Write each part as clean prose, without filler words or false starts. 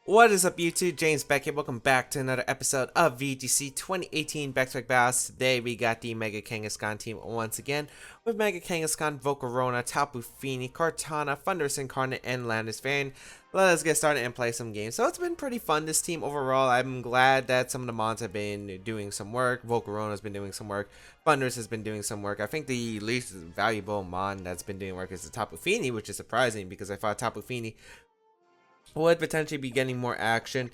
What is up, YouTube? James Baek here. Welcome back to another episode of VGC 2018 Back Battles. Today we got the Mega Kangaskhan team once again with Mega Kangaskhan Volcorona, Tapu Fini, Kartana, Thunderous Incarnate, and Landis Fan. Let us get started and play some games. So it's been pretty fun, this team overall. I'm glad that some of the mods have been doing some work. Volcorona has been doing some work. Thunderous has been doing some work. I think the least valuable mod that's been doing work is the Tapu Fini, which is surprising because I thought Tapu Fini would potentially be getting more action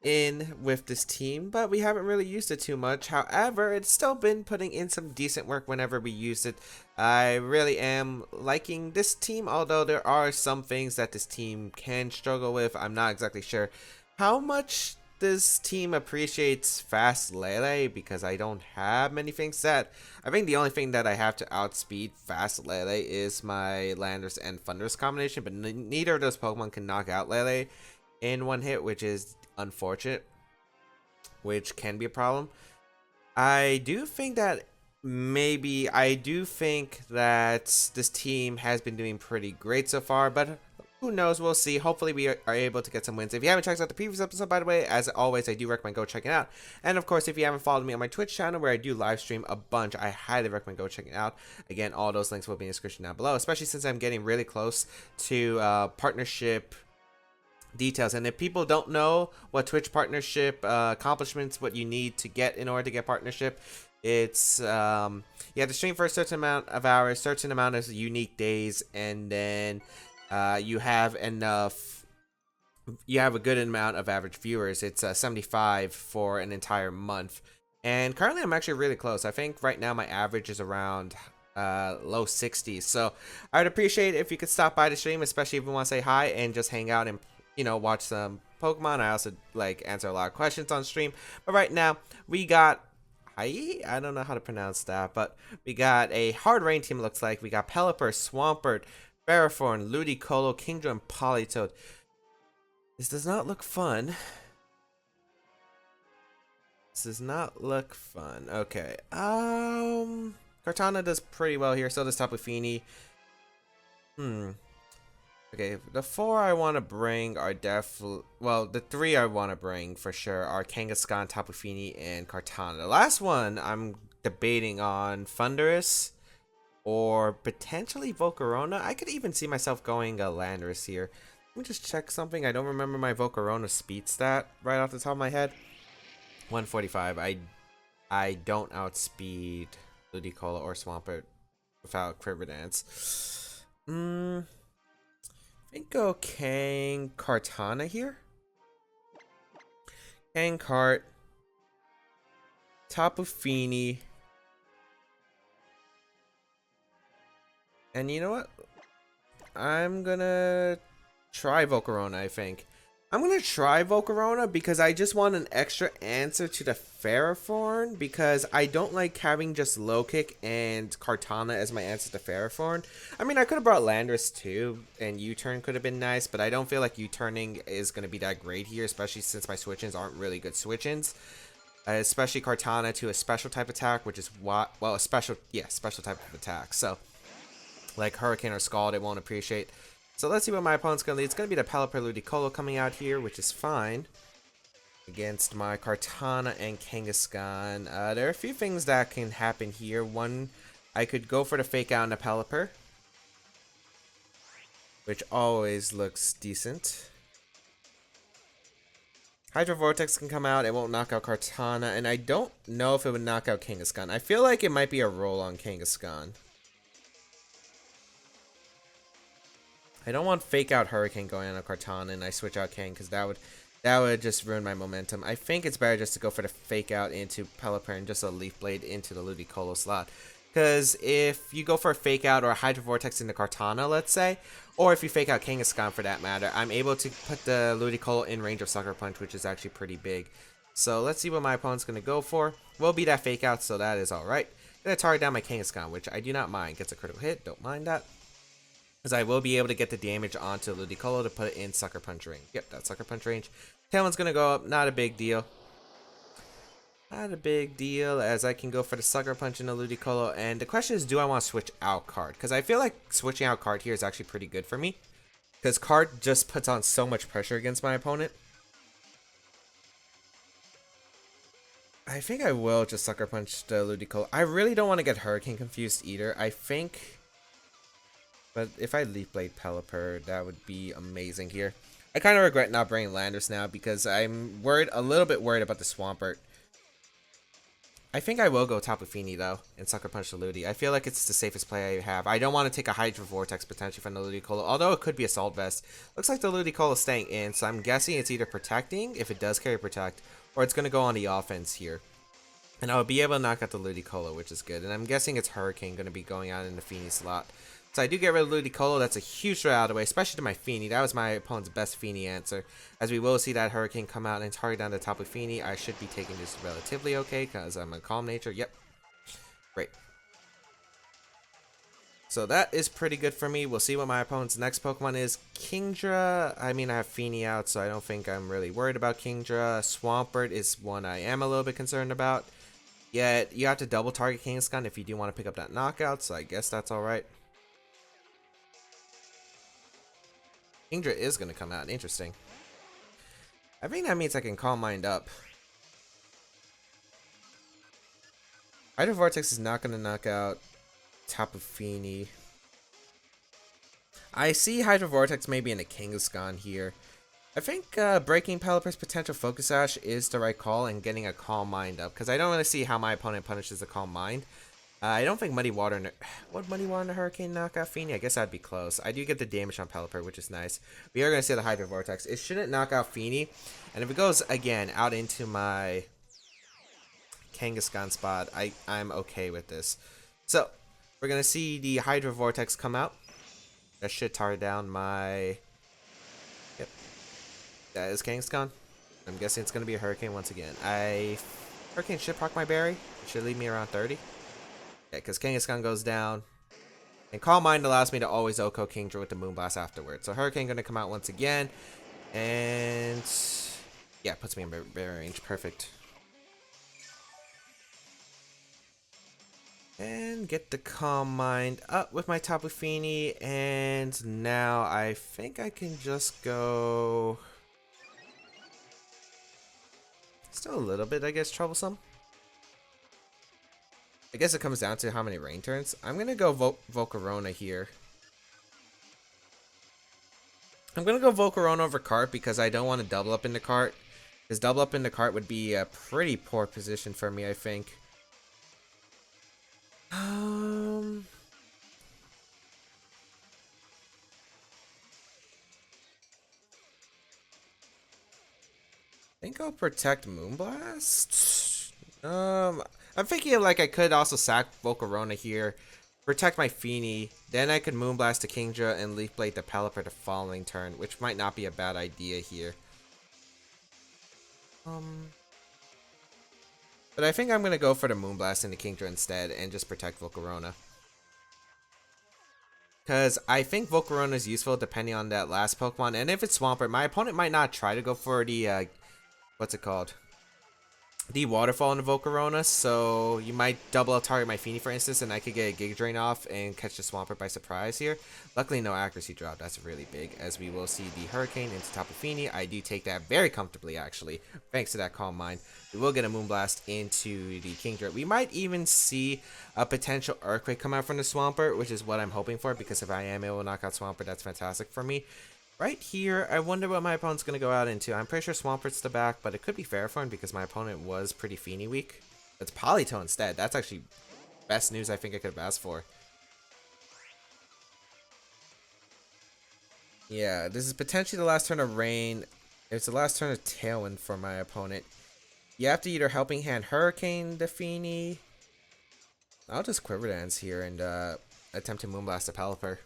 in with this team, but we haven't really used it too much. However, it's still been putting in some decent work whenever we use it. I really am liking this team, although there are some things that this team can struggle with. I'm not exactly sure how much this team appreciates fast Lele, because I don't have many things set. I think the only thing that I have to outspeed fast Lele is my Landers and Thunderous combination, but neither of those Pokemon can knock out Lele in one hit, which is unfortunate, which can be a problem. I do think that this team has been doing pretty great so far, but who knows, we'll see. Hopefully we are able to get some wins. If you haven't checked out the previous episode, by the way, as always, I do recommend go check it out. And of course, if you haven't followed me on my Twitch channel where I do live stream a bunch, I highly recommend go check it out. Again, all those links will be in the description down below, especially since I'm getting really close to partnership details. And if people don't know what Twitch partnership accomplishments, what you need to get in order to get partnership, it's you have to stream for a certain amount of hours, certain amount of unique days, and then you have a good amount of average viewers. It's 75 for an entire month, and currently I'm actually really close. I think right now my average is around low 60s, so I would appreciate it if you could stop by the stream, especially if you want to say hi and just hang out and watch some Pokemon. I also like answer a lot of questions on stream, but right now we got I don't know how to pronounce that, but we got a hard rain team. Looks like we got Pelipper, Swampert, Ferrothorn, Ludicolo, Kingdra, and Politoed. This does not look fun. This does not look fun. Okay. Kartana does pretty well here. So does Tapu Fini. Okay, the four I want to bring are the three I want to bring for sure are Kangaskhan, Tapu Fini, and Kartana. The last one I'm debating on Thunderous or potentially Volcorona. I could even see myself going Landorus here. Let me just check something. I don't remember my Volcorona speed stat right off the top of my head. 145. I don't outspeed Ludicolo or Swampert without Quiver Dance. I think go Kang Kartana here. Kang Kart, Tapu Fini. And you know what? I'm gonna try Volcorona, I think. I'm gonna try Volcorona because I just want an extra answer to the Ferrothorn, because I don't like having just Low Kick and Kartana as my answer to Ferrothorn. I mean, I could have brought Landorus too, and U-turn could have been nice, but I don't feel like U-turning is gonna be that great here, especially since my switch-ins aren't really good switch-ins. Especially Kartana to a special type attack, which is a special type of attack. So, like Hurricane or Scald, it won't appreciate. So let's see what my opponent's going to lead. It's going to be the Pelipper Ludicolo coming out here, which is fine against my Kartana and Kangaskhan. There are a few things that can happen here. One, I could go for the Fake Out on the Pelipper, which always looks decent. Hydro Vortex can come out. It won't knock out Kartana, and I don't know if it would knock out Kangaskhan. I feel like it might be a roll on Kangaskhan. I don't want Fake Out Hurricane going on a Kartana and I switch out Kang, because that would just ruin my momentum. I think it's better just to go for the Fake Out into Pelipper and just a Leaf Blade into the Ludicolo slot. Because if you go for a Fake Out or a Hydro Vortex into Kartana, let's say, or if you Fake Out Kangaskhan for that matter, I'm able to put the Ludicolo in range of Sucker Punch, which is actually pretty big. So let's see what my opponent's going to go for. Will be that Fake Out, so that is alright. Going to target down my Kangaskhan, which I do not mind. Gets a critical hit, don't mind that. Because I will be able to get the damage onto Ludicolo to put it in Sucker Punch range. Yep, that's Sucker Punch range. Tailwind's going to go up. Not a big deal. Not a big deal, as I can go for the Sucker Punch into Ludicolo. And the question is, do I want to switch out card? Because I feel like switching out card here is actually pretty good for me. Because card just puts on so much pressure against my opponent. I think I will just Sucker Punch the Ludicolo. I really don't want to get Hurricane confused either. I think... But if I Leaf Blade Pelipper, that would be amazing here. I kind of regret not bringing Landorus now because I'm a little bit worried about the Swampert. I think I will go Tapu Fini though and Sucker Punch the Ludi. I feel like it's the safest play I have. I don't want to take a Hydro Vortex potentially from the Ludicolo, although it could be Assault Vest. Looks like the Ludicolo is staying in, so I'm guessing it's either protecting, if it does carry Protect, or it's going to go on the offense here. And I'll be able to knock out the Ludicolo, which is good. And I'm guessing it's Hurricane going to be going out in the Fini slot. So I do get rid of Ludicolo. That's a huge throw out of the way, especially to my Fini. That was my opponent's best Fini answer. As we will see that Hurricane come out and target down the top of Fini, I should be taking this relatively okay because I'm a calm nature. Yep. Great. So that is pretty good for me. We'll see what my opponent's next Pokemon is. Kingdra. I mean, I have Fini out, so I don't think I'm really worried about Kingdra. Swampert is one I am a little bit concerned about. Yet, you have to double target Kangaskhan if you do want to pick up that knockout, so I guess that's alright. Kingdra is going to come out. Interesting. I think that means I can Calm Mind up. Hydro Vortex is not going to knock out Tapu Fini. I see Hydro Vortex maybe in a Kangaskhan here. I think breaking Pelipper's potential Focus Sash is the right call and getting a Calm Mind up. Because I don't really see how my opponent punishes a Calm Mind. I don't think Muddy Water... Would Muddy Water and a Hurricane knock out Fini? I guess that'd be close. I do get the damage on Pelipper, which is nice. We are going to see the Hydro Vortex. It shouldn't knock out Fini. And if it goes, again, out into my Kangaskhan spot, I'm okay with this. So, we're going to see the Hydro Vortex come out. That should tar down my... Yep. That is Kangaskhan. I'm guessing it's going to be a Hurricane once again. Hurricane should proc my berry. It should leave me around 30. Yeah, because Kangaskhan goes down. And Calm Mind allows me to always Oko Kingdra with the Moonblast afterwards. So Hurricane going to come out once again. And... yeah, puts me in berry range. Perfect. And get the Calm Mind up with my Tapu Fini. And now I think I can just go... Still a little bit, I guess, troublesome. I guess it comes down to how many rain turns. I'm going to go Volcorona here. I'm going to go Volcorona over cart because I don't want to double up in the cart. Because double up in the cart would be a pretty poor position for me, I think. I think I'll protect Moonblast. I'm thinking like I could also sack Volcorona here, protect my Fini, then I could Moonblast to Kingdra and Leaf Blade the Pelipper the following turn, which might not be a bad idea here. But I think I'm going to go for the Moonblast into Kingdra instead and just protect Volcorona. Because I think Volcorona is useful depending on that last Pokemon, and if it's Swampert, my opponent might not try to go for the, what's it called? The Waterfall in the Volcorona, so you might double up target my Fini, for instance, and I could get a Giga Drain off and catch the Swampert by surprise here. Luckily, no accuracy drop. That's really big, as we will see the Hurricane into Tapu Fini. I do take that very comfortably, actually, thanks to that Calm Mind. We will get a Moonblast into the Kingdra. We might even see a potential Earthquake come out from the Swampert, which is what I'm hoping for, because if I am able to knock out Swampert, that's fantastic for me. Right here, I wonder what my opponent's going to go out into. I'm pretty sure Swampert's the back, but it could be Ferrothorn because my opponent was pretty Fini weak. It's Politoed instead. That's actually best news I think I could have asked for. Yeah, this is potentially the last turn of Rain. It's the last turn of Tailwind for my opponent. You have to either Helping Hand Hurricane the Fini. I'll just Quiver Dance here and attempt to Moonblast the Pelipper.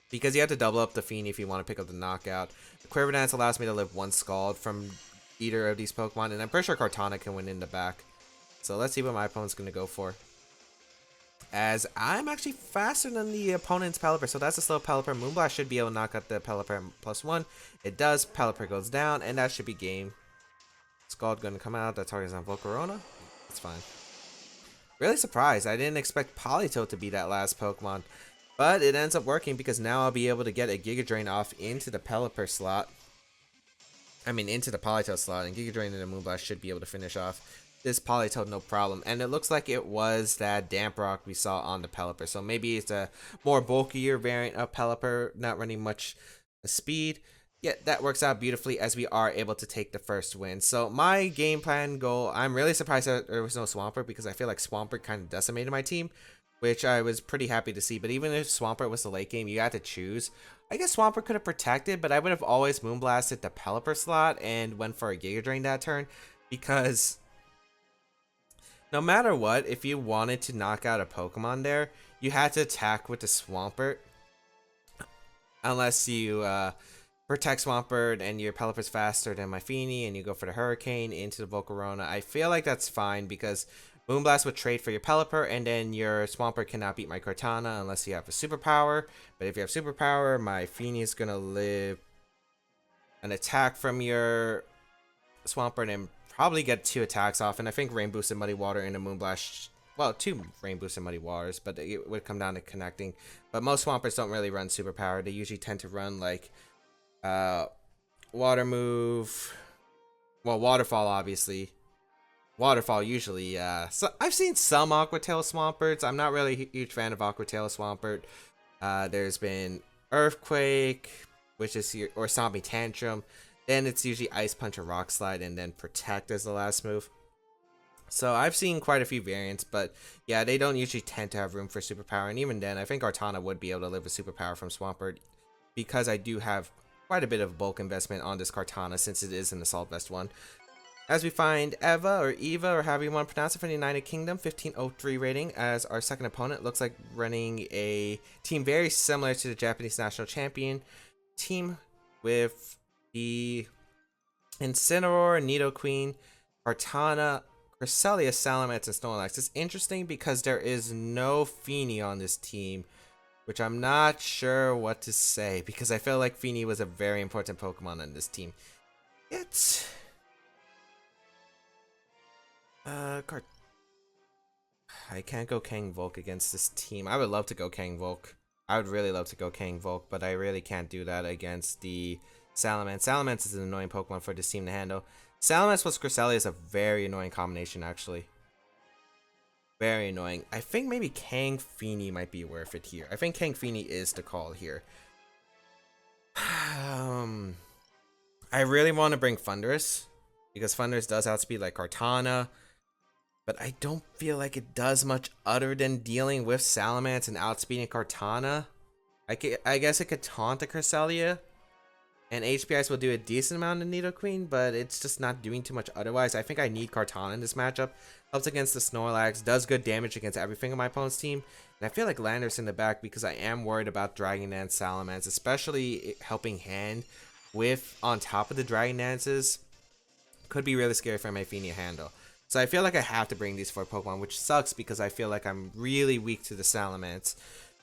Because you have to double up the Fini if you want to pick up the knockout. The Quiver Dance allows me to live one Scald from either of these Pokemon. And I'm pretty sure Kartana can win in the back. So let's see what my opponent's going to go for. As I'm actually faster than the opponent's Pelipper. So that's a slow Pelipper. Moonblast should be able to knock out the Pelipper +1. It does. Pelipper goes down. And that should be game. Scald going to come out. That targets on Volcorona. That's fine. Really surprised. I didn't expect Politoed to be that last Pokemon. But it ends up working because now I'll be able to get a Giga Drain off into the Pelipper slot. I mean, into the Politoed slot. And Giga Drain and the Moonblast should be able to finish off this Politoed no problem. And it looks like it was that Damp Rock we saw on the Pelipper. So maybe it's a more bulkier variant of Pelipper, not running much speed. Yeah, that works out beautifully as we are able to take the first win. So my game plan goal, I'm really surprised that there was no Swampert because I feel like Swampert kind of decimated my team, which I was pretty happy to see. But even if Swampert was the late game, you had to choose. I guess Swampert could have protected, but I would have always Moonblasted the Pelipper slot and went for a Giga Drain that turn, because no matter what, if you wanted to knock out a Pokemon there, you had to attack with the Swampert, unless you protect Swampert and your Pelipper's faster than my Feeny and you go for the Hurricane into the Volcarona. I feel like that's fine because Moonblast would trade for your Pelipper, and then your Swampert cannot beat my Cortana unless you have a superpower. But if you have superpower, my Feeny is gonna live an attack from your Swampert and probably get 2 attacks off. And I think Rain Boosted Muddy Water into Moonblast, well, 2 Rain Boosted Muddy Waters, but it would come down to connecting. But most Swampers don't really run superpower. They usually tend to run like Water Move, well, Waterfall obviously. Waterfall usually, so I've seen some Aqua Tail Swamperts. I'm not really a huge fan of Aqua Tail Swampert. There's been Earthquake, which is your, or Zombie Tantrum. Then it's usually Ice Punch or Rock Slide, and then Protect as the last move. So I've seen quite a few variants, but yeah, they don't usually tend to have room for superpower. And even then, I think Artana would be able to live a superpower from Swampert, because I do have quite a bit of bulk investment on this Kartana since it is an Assault Vest 1. As we find Eva, or however you want to pronounce it, from the United Kingdom, 1503 rating as our second opponent. Looks like running a team very similar to the Japanese national champion team, with the Incineroar, Nidoqueen, Artana, Cresselia, Salamence, and Snorlax. It's interesting because there is no Feeny on this team, which I'm not sure what to say, because I feel like Feeny was a very important Pokemon on this team. It's I can't go Kang Volk against this team. I would love to go Kang Volk. I would really love to go Kang Volk, but I really can't do that against the Salamence. Salamence is an annoying Pokemon for this team to handle. Salamence plus Cresselia is a very annoying combination, actually. Very annoying. I think maybe Kang Feeny might be worth it here. I think Kang Feeny is the call here. I really want to bring Thundurus, because Thundurus does outspeed like Kartana, but I don't feel like it does much other than dealing with Salamence and outspeeding Kartana. I guess it could taunt the Cresselia, and HP Ice will do a decent amount of Nidoqueen, but it's just not doing too much otherwise. I think I need Kartana in this matchup. Helps against the Snorlax, does good damage against everything on my opponent's team, and I feel like Landorus in the back because I am worried about Dragon Dance Salamence, especially helping hand with on top of the Dragon Dances. Could be really scary for my Feeny handle. So I feel like I have to bring these 4 Pokemon, which sucks because I feel like I'm really weak to the Salamence.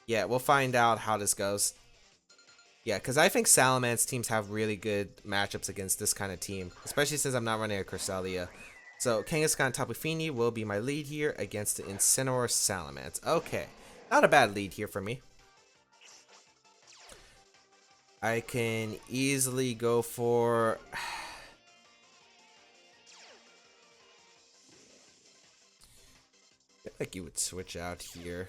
Yeah, we'll find out how this goes. Yeah, because I think Salamence teams have really good matchups against this kind of team, especially since I'm not running a Cresselia. So Kangaskhan Tapu Fini will be my lead here against the Incineroar Salamence. Okay, not a bad lead here for me. I can easily go for... I feel like you would switch out here.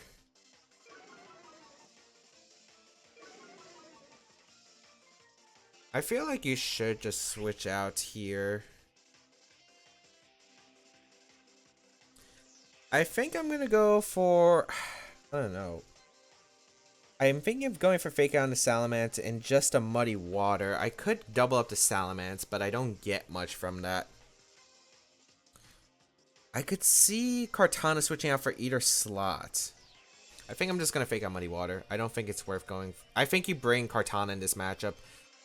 I feel like you should just switch out here. I think I'm gonna go for... I don't know. I'm thinking of going for Fake Out on the Salamence and just a Muddy Water. I could double up the Salamence, but I don't get much from that. I could see Kartana switching out for either slot. I think I'm just going to Fake Out Muddy Water. I don't think it's worth going... I think you bring Kartana in this matchup.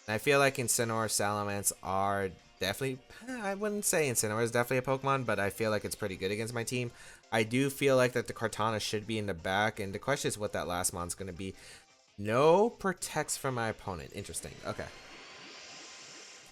And I feel like Incineroar, Salamence are definitely... I wouldn't say Incineroar is definitely a Pokemon, but I feel like it's pretty good against my team. I do feel like that the Kartana should be in the back, and the question is what that last mon's going to be. No protects from my opponent. Interesting. Okay.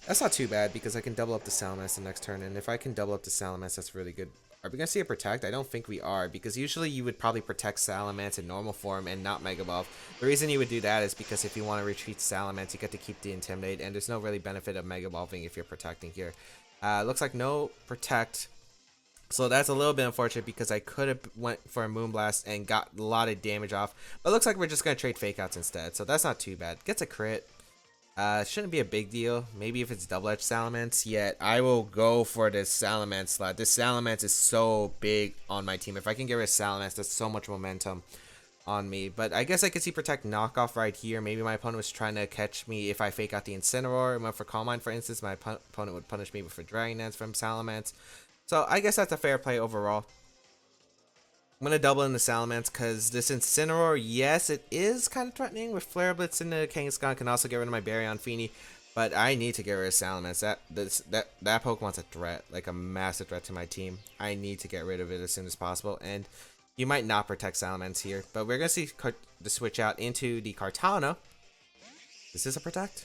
That's not too bad because I can double up the Salamence the next turn, and if I can double up the Salamence, that's really good. Are we going to see a Protect? I don't think we are, because usually you would probably protect Salamence in normal form and not Mega Evolve. The reason you would do that is because if you want to retreat Salamence, you get to keep the Intimidate, and there's no really benefit of Mega Evolving if you're protecting here. Looks like no Protect So that's a little bit unfortunate because I could have went for a Moonblast and got a lot of damage off. But it looks like we're just going to trade Fake Outs instead. So that's not too bad. Gets a crit. Shouldn't be a big deal. Maybe if it's double-edged Salamence, yet I will go for this Salamence slot. This Salamence is so big on my team. If I can get rid of Salamence, that's so much momentum on me. But I guess I could see Protect Knockoff right here. Maybe my opponent was trying to catch me if I fake out the Incineroar and went for Calm Mind, for instance. My opponent would punish me with a Dragon Dance from Salamence. So I guess that's a fair play overall. I'm going to double in the Salamence because this Incineroar, yes, it is kind of threatening with Flare Blitz in the Kangaskhan. Can also get rid of my Baryon Feeny, but I need to get rid of Salamence. That Pokemon's a threat, like a massive threat to my team. I need to get rid of it as soon as possible, and you might not protect Salamence here, but we're going to see the switch out into the Kartana. Is this a protect?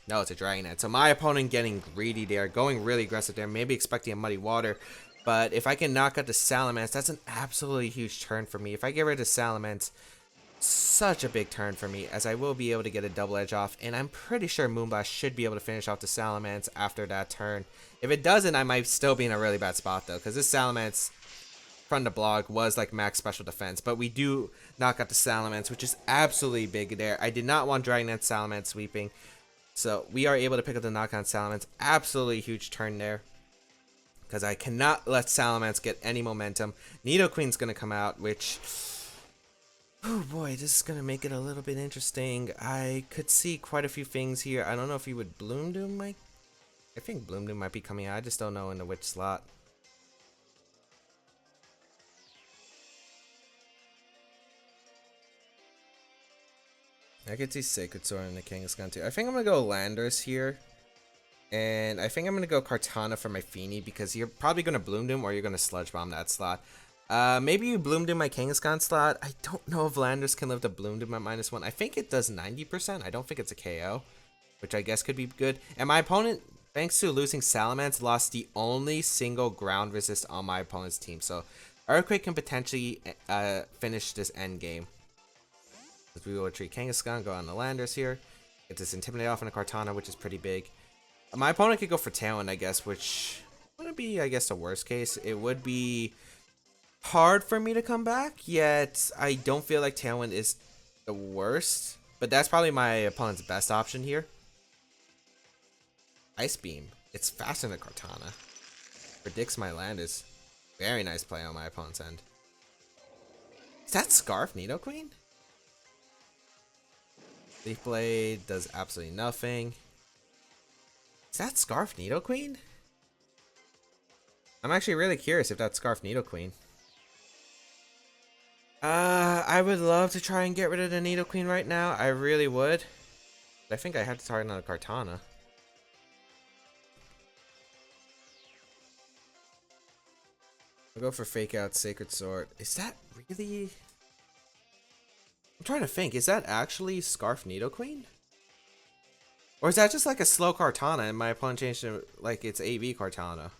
No, it's a Dragon Dance. So my opponent getting greedy there, going really aggressive there, maybe expecting a Muddy Water. But if I can knock out the Salamence, that's an absolutely huge turn for me. If I get rid of Salamence, such a big turn for me, as I will be able to get a double edge off. And I'm pretty sure Moonblast should be able to finish off the Salamence after that turn. If it doesn't, I might still be in a really bad spot, though. Because this Salamence from the blog was like max special defense. But we do knock out the Salamence, which is absolutely big there. I did not want Dragon Dance Salamence sweeping. So we are able to pick up the knockout Salamence. Absolutely huge turn there. Because I cannot let Salamence get any momentum. Nidoqueen's going to come out, which... oh boy, this is going to make it a little bit interesting. I could see quite a few things here. I don't know if you would Bloom Doom might... I think Bloom Doom might be coming out. I just don't know in which slot. I could see Sacred Sword in the Kangaskhan too. I think I'm going to go Landorus here. And I think I'm going to go Kartana for my Feeny because you're probably going to Bloom Doom or you're going to Sludge Bomb that slot. Maybe you Bloom Doom my Kangaskhan slot. I don't know if Landorus can live to Bloom Doom at -1. I think it does 90%. I don't think it's a KO, which I guess could be good. And my opponent, thanks to losing Salamence, lost the only single ground resist on my opponent's team. So Earthquake can potentially finish this end game. As we will retreat Kangaskhan, go on the Landorus here. Get this Intimidate off in a Kartana, which is pretty big. My opponent could go for Tailwind, I guess, which wouldn't be, I guess, the worst case. It would be hard for me to come back, yet I don't feel like Tailwind is the worst. But that's probably my opponent's best option here. Ice Beam. It's faster than Kartana. Predicts my land is very nice play on my opponent's end. Is that Scarf Nidoqueen? Leaf Blade does absolutely nothing. Is that Scarf Nidoqueen? I'm actually really curious if that's Scarf Nidoqueen. I would love to try and get rid of the Nidoqueen right now. I really would. But I think I have to target on a Kartana. I'll go for Fake Out Sacred Sword. Is that really... I'm trying to think. Is that actually Scarf Nidoqueen? Or is that just like a slow Kartana and my opponent changed it like it's AV Kartana?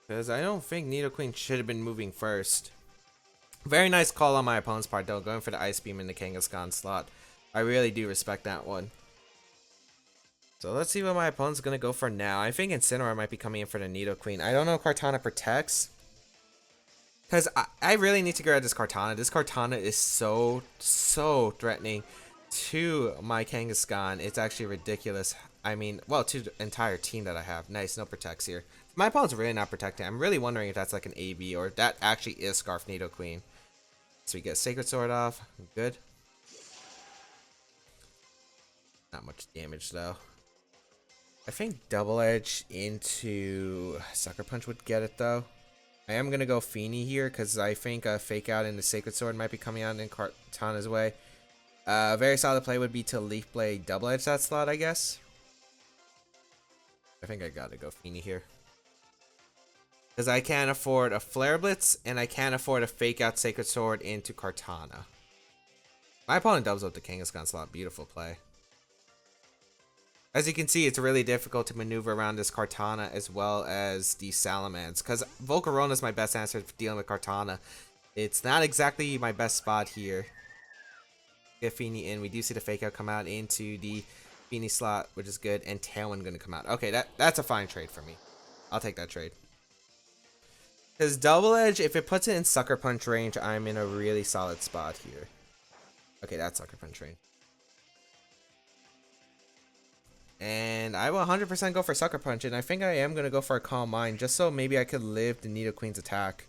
Because I don't think Nidoqueen should have been moving first. Very nice call on my opponent's part though, going for the Ice Beam in the Kangaskhan slot. I really do respect that one. So let's see what my opponent's going to go for now. I think Incineroar might be coming in for the Nidoqueen. I don't know if Kartana protects. Because I really need to get rid of this Kartana. This Kartana is so threatening to my Kangaskhan. It's actually ridiculous. I mean, well, to the entire team that I have. Nice, no protects here. My opponent's really not protecting. I'm really wondering if that's like an AV or if that actually is Scarf Nidoqueen. So we get Sacred Sword off. Good. Not much damage though. I think Double Edge into Sucker Punch would get it though. I am going to go Feeny here because I think a Fake Out in the Sacred Sword might be coming out in Kartana's way. Very solid play would be to Leaf Blade Double Edge that slot, I guess. I think I got to go Feeny here. Because I can't afford a Flare Blitz and I can't afford a Fake Out Sacred Sword into Kartana. My opponent doubles up the Kangaskhan slot. Beautiful play. As you can see, it's really difficult to maneuver around this Kartana as well as the Salamence. Because Volcorona is my best answer for dealing with Kartana. It's not exactly my best spot here. Get Feeny in. We do see the Fake Out come out into the Beanie slot, which is good, and Tailwind going to come out. Okay, that's a fine trade for me. I'll take that trade. Because Double Edge, if it puts it in Sucker Punch range, I'm in a really solid spot here. Okay, that's Sucker Punch range. And I will 100% go for Sucker Punch, and I think I am going to go for a Calm Mind, just so maybe I could live the Nidoqueen's attack.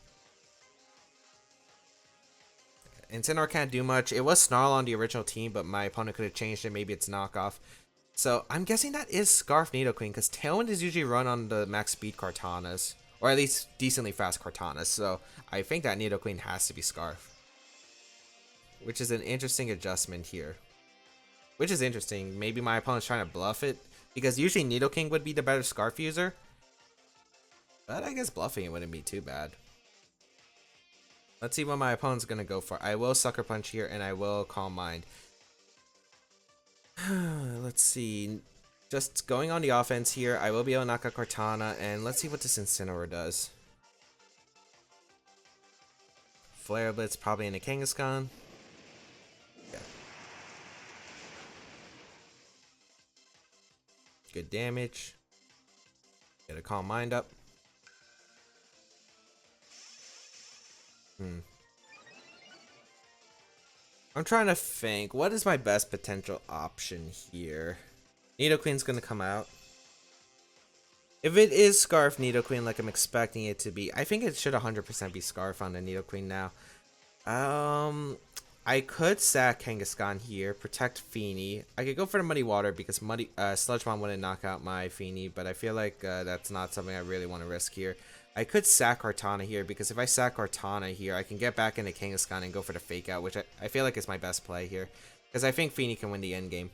Incineroar can't do much. It was Snarl on the original team, but my opponent could have changed it. Maybe it's knockoff. So I'm guessing that is Scarf Nidoqueen, because Tailwind is usually run on the max speed Kartanas, or at least decently fast Kartanas. So I think that Nidoqueen has to be Scarf, which is an interesting adjustment here. Which is interesting. Maybe my opponent's trying to bluff it, because usually Nidoking would be the better Scarf user. But I guess bluffing it wouldn't be too bad. Let's see what my opponent's going to go for. I will Sucker Punch here, and I will Calm Mind. Let's see. Just going on the offense here, I will be able to knock out Cortana, and let's see what this Incineroar does. Flare Blitz probably in a Kangaskhan. Yeah. Good damage. Get a Calm Mind up. I'm trying to think. What is my best potential option here? Nidoqueen's gonna come out. If it is Scarf Nidoqueen like I'm expecting it to be, I think it should 100% be Scarf on the Nidoqueen now. I could sack Kangaskhan here, protect Feeny. I could go for the Muddy Water because Sludge Bomb wouldn't knock out my Feeny, but I feel like that's not something I really want to risk here. I could sack Cortana here, because if I sack Cortana here, I can get back into Kangaskhan and go for the Fake Out, which I feel like is my best play here. Because I think Feeny can win the end game.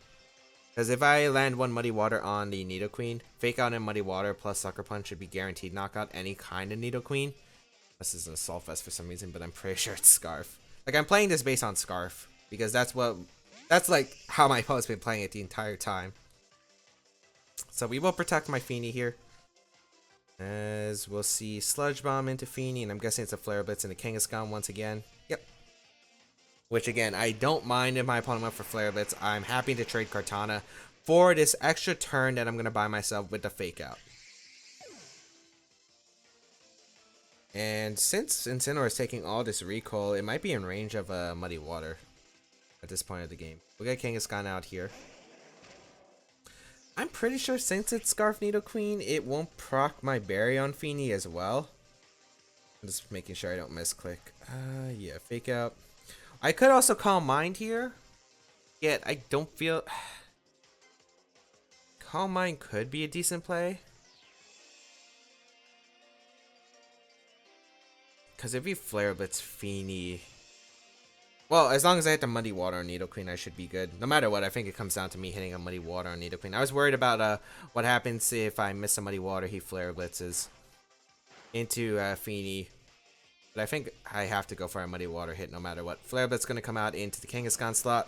Because if I land one Muddy Water on the Nidoqueen, Fake Out and Muddy Water plus Sucker Punch should be guaranteed knockout any kind of Nidoqueen. This is an Assault Vest for some reason, but I'm pretty sure it's Scarf. Like, I'm playing this based on Scarf, because that's like how my opponent's been playing it the entire time. So we will protect my Feeny here. As we'll see Sludge Bomb into Feeny, and I'm guessing it's a Flare Blitz into Kangaskhan once again. Yep. Which again, I don't mind if my opponent went for Flare Blitz. I'm happy to trade Cortana for this extra turn that I'm going to buy myself with the Fake Out. And since Incineroar is taking all this recoil, it might be in range of Muddy Water at this point of the game. We'll get Kangaskhan out here. I'm pretty sure since it's Scarf Nidoqueen, it won't proc my Berry on Feeny as well. I'm just making sure I don't misclick. Yeah, Fake Out. I could also Calm Mind here. Yet, I don't feel... Calm Mind could be a decent play. Because if you Flare Blitz Feeny... Well, as long as I hit the Muddy Water on Nidoqueen, I should be good. No matter what, I think it comes down to me hitting a Muddy Water on Nidoqueen. I was worried about what happens if I miss a Muddy Water, he Flare Blitzes into Feeny. But I think I have to go for a Muddy Water hit no matter what. Flare Blitz going to come out into the Kangaskhan slot.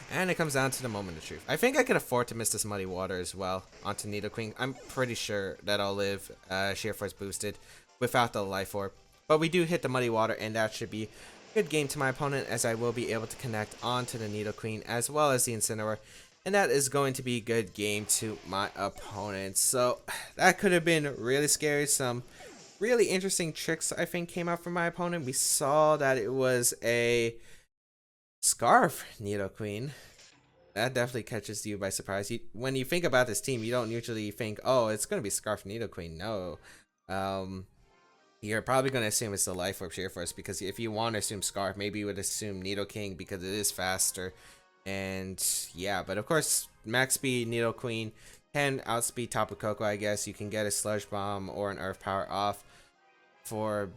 And it comes down to the moment of truth. I think I could afford to miss this Muddy Water as well onto Nidoqueen. I'm pretty sure that I'll live Sheer Force boosted without the Life Orb. But we do hit the Muddy Water, and that should be good game to my opponent, as I will be able to connect onto the Nidoqueen as well as the Incineroar, and that is going to be good game to my opponent. So that could have been really scary. Some really interesting tricks I think came out from my opponent. We saw that it was a Scarf Nidoqueen. That definitely catches you by surprise. When you think about this team, you don't usually think, oh, it's going to be Scarf Nidoqueen. No. You're probably going to assume it's the Life Orb Sheer Force, because if you want to assume Scarf, maybe you would assume Nidoking because it is faster. And yeah, but of course, max speed Nidoqueen can outspeed Tapu Koko, I guess. You can get a Sludge Bomb or an Earth Power off for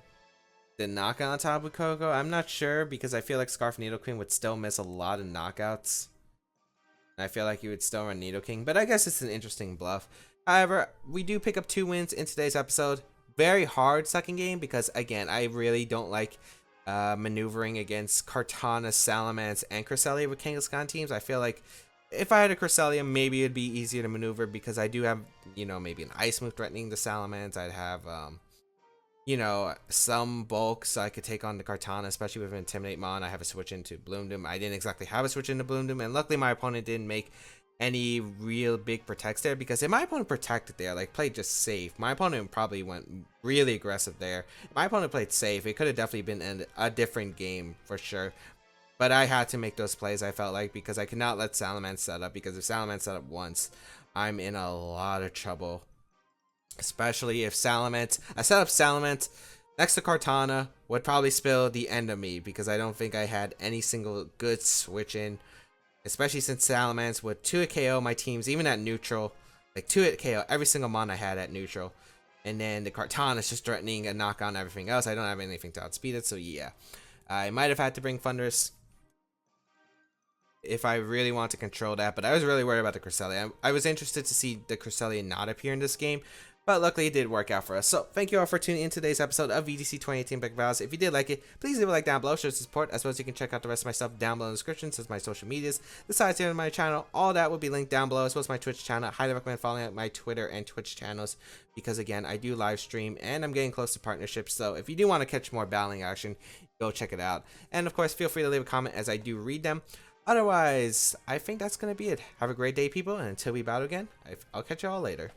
the knockout on Tapu Koko. I'm not sure, because I feel like Scarf Nidoqueen would still miss a lot of knockouts. And I feel like you would still run Nidoking, but I guess it's an interesting bluff. However, we do pick up 2 wins in today's episode. Very hard second game, because again, I really don't like maneuvering against Kartana, Salamence, and Cresselia with Kangaskhan teams. I feel like if I had a Cresselia, maybe it'd be easier to maneuver, because I do have, you know, maybe an Ice move threatening the Salamence. I'd have, you know, some bulk so I could take on the Kartana, especially with Intimidate Mon. I have a switch into Bloom Doom. I didn't exactly have a switch into Bloom Doom, and luckily my opponent didn't make any real big protects there, because if my opponent protected there, like played just safe, my opponent probably went really aggressive there. If my opponent played safe, it could have definitely been a different game for sure. But I had to make those plays, I felt like, because I could not let Salamence set up, because if Salamence set up once, I'm in a lot of trouble. Especially if Salamence, I set up Salamence next to Kartana, would probably spill the end of me, because I don't think I had any single good switch in. Especially since Salamence would 2-hit KO my teams, even at neutral. Like 2-hit KO every single mon I had at neutral. And then the Kartana is just threatening a knock on everything else. I don't have anything to outspeed it, so yeah. I might have had to bring Thundurus if I really want to control that, but I was really worried about the Cresselia. I was interested to see the Cresselia not appear in this game, but luckily it did work out for us. So thank you all for tuning in today's episode of VGC 2018 Baek Battles. If you did like it, please leave a like down below, show support, as well as you can check out the rest of my stuff down below in the description, such as my social medias, the sites here on my channel. All that will be linked down below, as well as my Twitch channel. I highly recommend following my Twitter and Twitch channels, because again, I do live stream and I'm getting close to partnerships. So if you do want to catch more battling action, go check it out. And of course, feel free to leave a comment, as I do read them. Otherwise, I think that's going to be it. Have a great day, people, and until we battle again, I'll catch you all later.